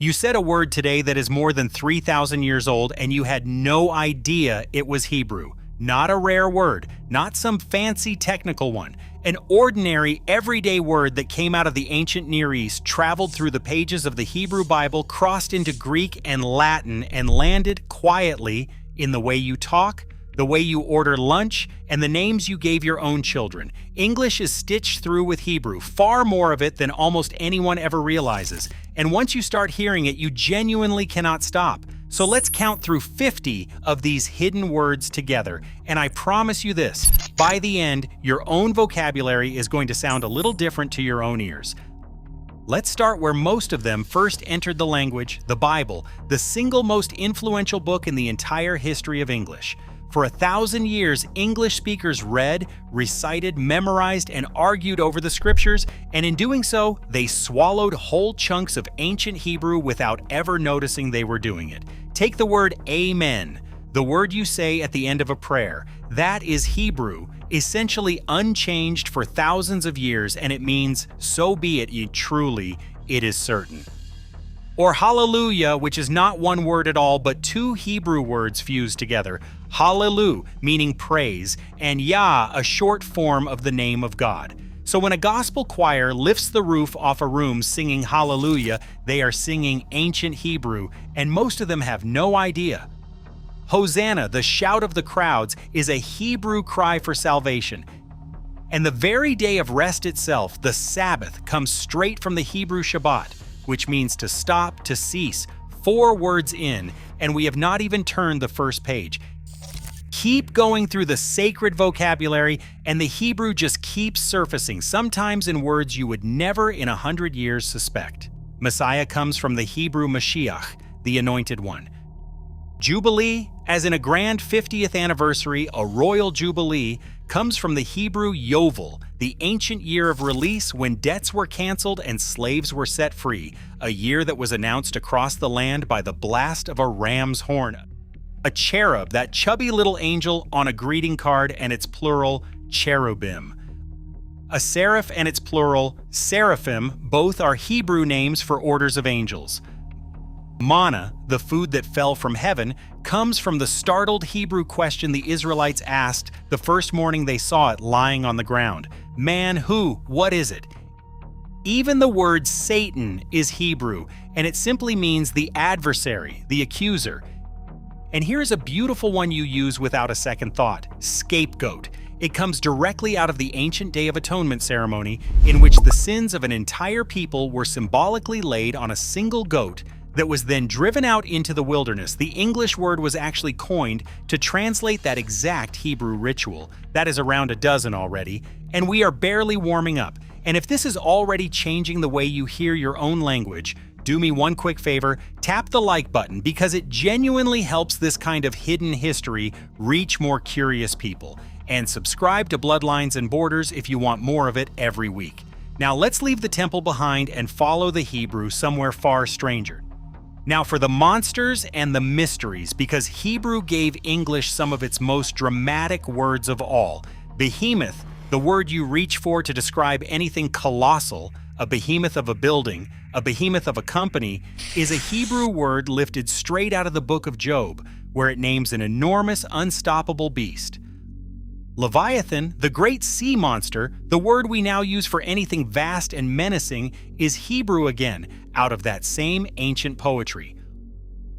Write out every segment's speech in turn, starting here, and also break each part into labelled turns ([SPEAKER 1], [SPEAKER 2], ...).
[SPEAKER 1] You said a word today that is more than 3,000 years old and you had no idea it was Hebrew. Not a rare word, not some fancy technical one. An ordinary, everyday word that came out of the ancient Near East, traveled through the pages of the Hebrew Bible, crossed into Greek and Latin, and landed quietly in the way you talk, the way you order lunch, and the names you gave your own children. English is stitched through with Hebrew, far more of it than almost anyone ever realizes. And once you start hearing it, you genuinely cannot stop. So let's count through 50 of these hidden words together. And I promise you this, by the end, your own vocabulary is going to sound a little different to your own ears. Let's start where most of them first entered the language, the Bible, the single most influential book in the entire history of English. For 1,000 years, English speakers read, recited, memorized, and argued over the scriptures, and in doing so, they swallowed whole chunks of ancient Hebrew without ever noticing they were doing it. Take the word amen, the word you say at the end of a prayer. That is Hebrew, essentially unchanged for thousands of years, and it means, so be it, truly, it is certain. Or hallelujah, which is not one word at all, but two Hebrew words fused together. Hallelu, meaning praise, and Yah, a short form of the name of God. So when a gospel choir lifts the roof off a room singing hallelujah, they are singing ancient Hebrew, and most of them have no idea. Hosanna, the shout of the crowds, is a Hebrew cry for salvation. And the very day of rest itself, the Sabbath, comes straight from the Hebrew Shabbat, which means to stop, to cease, 4 words in, and we have not even turned the first page. Keep going through the sacred vocabulary, and the Hebrew just keeps surfacing, sometimes in words you would never in 100 years suspect. Messiah comes from the Hebrew Mashiach, the Anointed One. Jubilee, as in a grand 50th anniversary, a royal jubilee, comes from the Hebrew Yovel, the ancient year of release when debts were canceled and slaves were set free, a year that was announced across the land by the blast of a ram's horn. A cherub, that chubby little angel on a greeting card, and its plural, cherubim. A seraph and its plural, seraphim, both are Hebrew names for orders of angels. Manna, the food that fell from heaven, comes from the startled Hebrew question the Israelites asked the first morning they saw it lying on the ground. Man, who? What is it? Even the word Satan is Hebrew, and it simply means the adversary, the accuser. And here's a beautiful one you use without a second thought, scapegoat. It comes directly out of the ancient Day of Atonement ceremony, in which the sins of an entire people were symbolically laid on a single goat that was then driven out into the wilderness. The English word was actually coined to translate that exact Hebrew ritual. That is around a dozen already, and we are barely warming up. And if this is already changing the way you hear your own language, do me one quick favor, tap the like button, because it genuinely helps this kind of hidden history reach more curious people. And subscribe to Bloodlines and Borders if you want more of it every week. Now let's leave the temple behind and follow the Hebrew somewhere far stranger. Now for the monsters and the mysteries, because Hebrew gave English some of its most dramatic words of all. Behemoth, the word you reach for to describe anything colossal, a behemoth of a building, a behemoth of a company, is a Hebrew word lifted straight out of the book of Job, where it names an enormous, unstoppable beast. Leviathan, the great sea monster, the word we now use for anything vast and menacing, is Hebrew again, out of that same ancient poetry.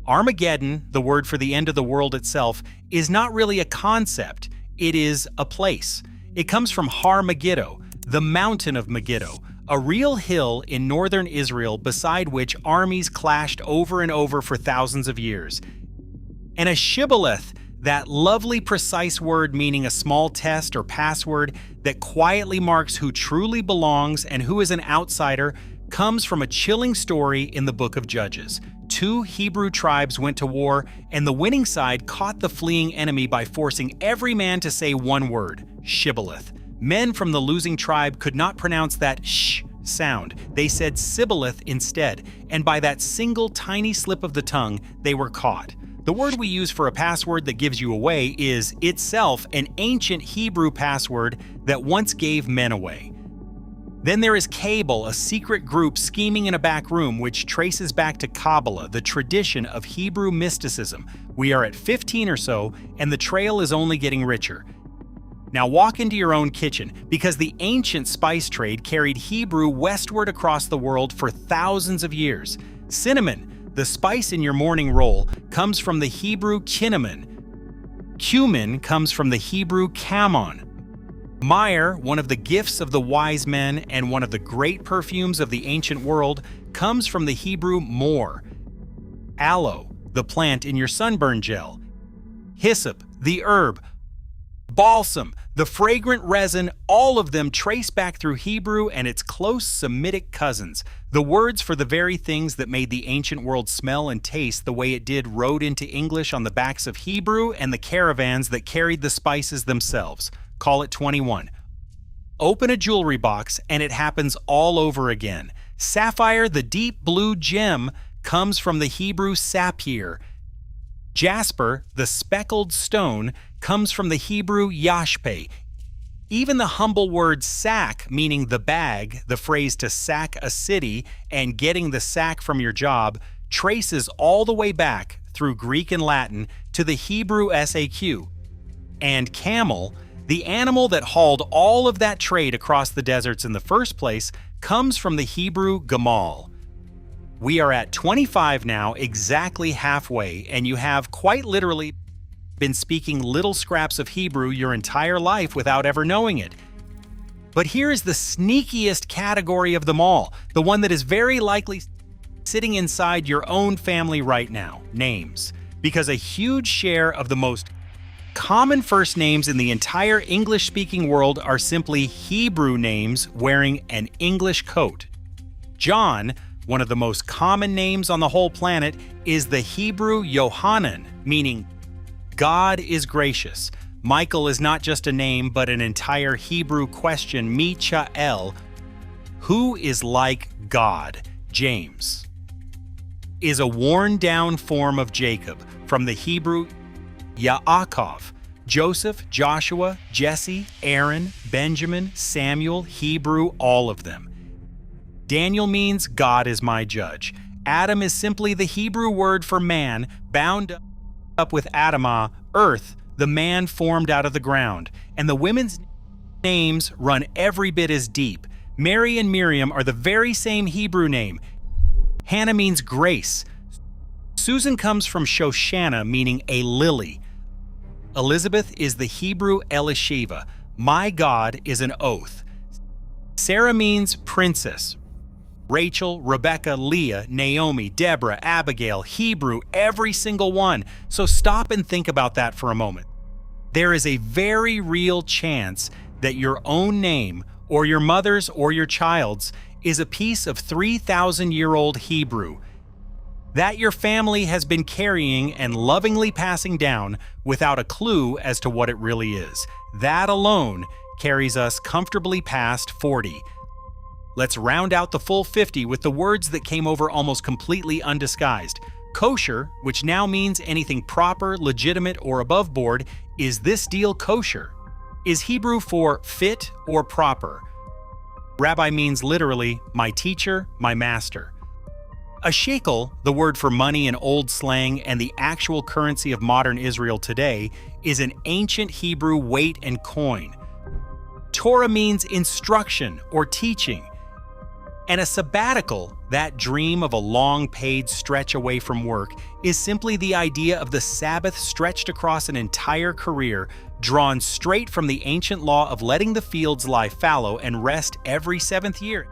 [SPEAKER 1] Armageddon, the word for the end of the world itself, is not really a concept, it is a place. It comes from Har Megiddo, the mountain of Megiddo, a real hill in northern Israel beside which armies clashed over and over for thousands of years. And a shibboleth, that lovely precise word meaning a small test or password that quietly marks who truly belongs and who is an outsider, comes from a chilling story in the book of Judges. 2 Hebrew tribes went to war, and the winning side caught the fleeing enemy by forcing every man to say one word, shibboleth. Men from the losing tribe could not pronounce that sh sound. They said sibboleth instead, and by that single tiny slip of the tongue, they were caught. The word we use for a password that gives you away is itself an ancient Hebrew password that once gave men away. Then there is Cable, a secret group scheming in a back room which traces back to Kabbalah, the tradition of Hebrew mysticism. We are at 15 or so, and the trail is only getting richer. Now walk into your own kitchen, because the ancient spice trade carried Hebrew westward across the world for thousands of years. Cinnamon, the spice in your morning roll, comes from the Hebrew cinnamon. Cumin comes from the Hebrew kamon. Myrrh, one of the gifts of the wise men and one of the great perfumes of the ancient world, comes from the Hebrew mor. Aloe, the plant in your sunburn gel. Hyssop, the herb. Balsam, the fragrant resin, all of them trace back through Hebrew and its close Semitic cousins. The words for the very things that made the ancient world smell and taste the way it did wrote into English on the backs of Hebrew and the caravans that carried the spices themselves. Call it 21. Open a jewelry box and it happens all over again. Sapphire, the deep blue gem, comes from the Hebrew sapphire. Jasper, the speckled stone, comes from the Hebrew yashpe. Even the humble word sack, meaning the bag, the phrase to sack a city and getting the sack from your job, traces all the way back through Greek and Latin to the Hebrew SAQ. And camel, the animal that hauled all of that trade across the deserts in the first place, comes from the Hebrew gamal. We are at 25 now, exactly halfway, and you have quite literally been speaking little scraps of Hebrew your entire life without ever knowing it. But here is the sneakiest category of them all, the one that is very likely sitting inside your own family right now: names. Because a huge share of the most common first names in the entire English-speaking world are simply Hebrew names wearing an English coat. John, one of the most common names on the whole planet, is the Hebrew Yohanan, meaning God is gracious. Michael is not just a name, but an entire Hebrew question, Michael, who is like God. James is a worn-down form of Jacob, from the Hebrew Yaakov. Joseph, Joshua, Jesse, Aaron, Benjamin, Samuel, Hebrew, all of them. Daniel means God is my judge. Adam is simply the Hebrew word for man, bound up with Adamah, earth, the man formed out of the ground. And the women's names run every bit as deep. Mary and Miriam are the very same Hebrew name. Hannah means grace. Susan comes from Shoshana, meaning a lily. Elizabeth is the Hebrew Elisheva. My God is an oath. Sarah means princess. Rachel, Rebecca, Leah, Naomi, Deborah, Abigail, Hebrew, every single one. So stop and think about that for a moment. There is a very real chance that your own name, or your mother's or your child's, is a piece of 3,000-year-old Hebrew that your family has been carrying and lovingly passing down without a clue as to what it really is. That alone carries us comfortably past 40. Let's round out the full 50 with the words that came over almost completely undisguised. Kosher, which now means anything proper, legitimate, or above board. Is this deal kosher? Is Hebrew for fit or proper. Rabbi means literally, my teacher, my master. A shekel, the word for money in old slang and the actual currency of modern Israel today, is an ancient Hebrew weight and coin. Torah means instruction or teaching. And a sabbatical, that dream of a long paid stretch away from work, is simply the idea of the Sabbath stretched across an entire career, drawn straight from the ancient law of letting the fields lie fallow and rest every seventh year.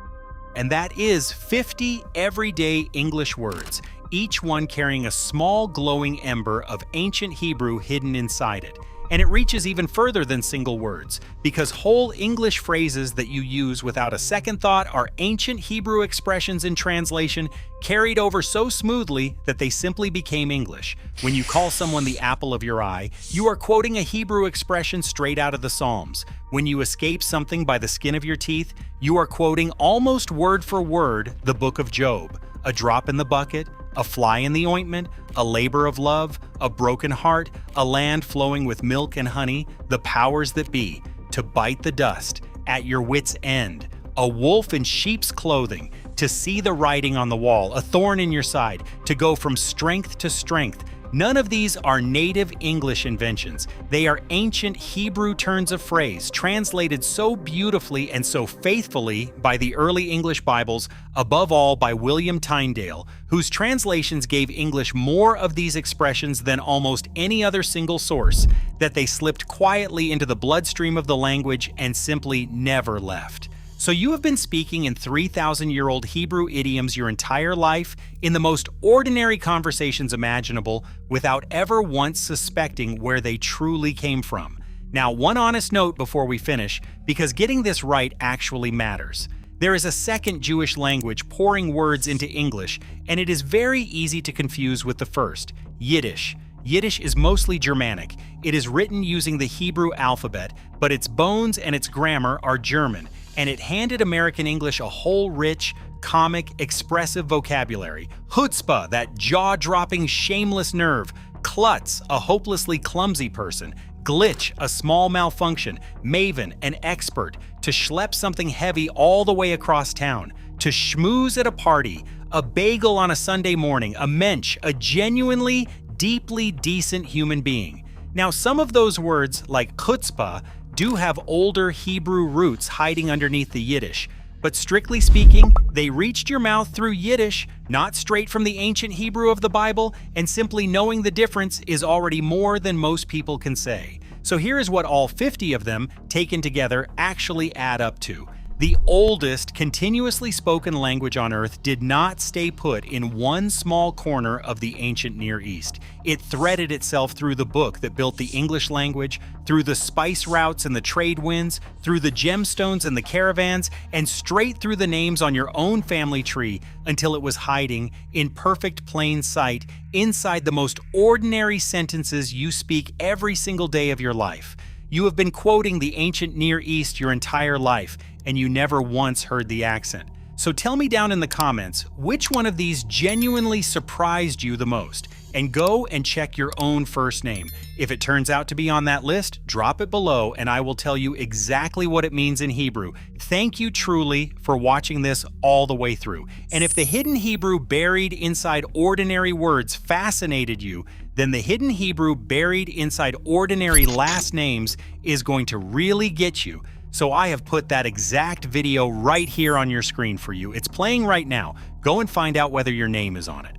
[SPEAKER 1] And that is 50 everyday English words, each one carrying a small glowing ember of ancient Hebrew hidden inside it. And it reaches even further than single words, because whole English phrases that you use without a second thought are ancient Hebrew expressions in translation carried over so smoothly that they simply became English. When you call someone the apple of your eye, you are quoting a Hebrew expression straight out of the Psalms. When you escape something by the skin of your teeth, you are quoting almost word for word the book of Job. A drop in the bucket, a fly in the ointment, a labor of love, a broken heart, a land flowing with milk and honey, the powers that be, to bite the dust, at your wit's end. a wolf in sheep's clothing, to see the writing on the wall, a thorn in your side, to go from strength to strength. None of these are native English inventions. They are ancient Hebrew turns of phrase, translated so beautifully and so faithfully by the early English Bibles, above all by William Tyndale, whose translations gave English more of these expressions than almost any other single source, that they slipped quietly into the bloodstream of the language and simply never left. So you have been speaking in 3,000-year-old Hebrew idioms your entire life, in the most ordinary conversations imaginable, without ever once suspecting where they truly came from. Now, one honest note before we finish, because getting this right actually matters. There is a second Jewish language pouring words into English, and it is very easy to confuse with the first, Yiddish. Yiddish is mostly Germanic. It is written using the Hebrew alphabet, but its bones and its grammar are German, and it handed American English a whole rich, comic, expressive vocabulary. Chutzpah, that jaw-dropping, shameless nerve. Klutz, a hopelessly clumsy person. Glitch, a small malfunction. Maven, an expert. To schlep something heavy all the way across town. To schmooze at a party. A bagel on a Sunday morning. A mensch, a genuinely, deeply decent human being. Now, some of those words, like chutzpah, do have older Hebrew roots hiding underneath the Yiddish, but strictly speaking, they reached your mouth through Yiddish, not straight from the ancient Hebrew of the Bible, and simply knowing the difference is already more than most people can say. So here is what all 50 of them, taken together, actually add up to. The oldest continuously spoken language on Earth did not stay put in one small corner of the ancient Near East. It threaded itself through the book that built the English language, through the spice routes and the trade winds, through the gemstones and the caravans, and straight through the names on your own family tree until it was hiding, in perfect plain sight, inside the most ordinary sentences you speak every single day of your life. You have been quoting the ancient Near East your entire life, and you never once heard the accent. So tell me down in the comments, which one of these genuinely surprised you the most? And go and check your own first name. If it turns out to be on that list, drop it below and I will tell you exactly what it means in Hebrew. Thank you truly for watching this all the way through. And if the hidden Hebrew buried inside ordinary words fascinated you, then the hidden Hebrew buried inside ordinary last names is going to really get you. So I have put that exact video right here on your screen for you. It's playing right now. Go and find out whether your name is on it.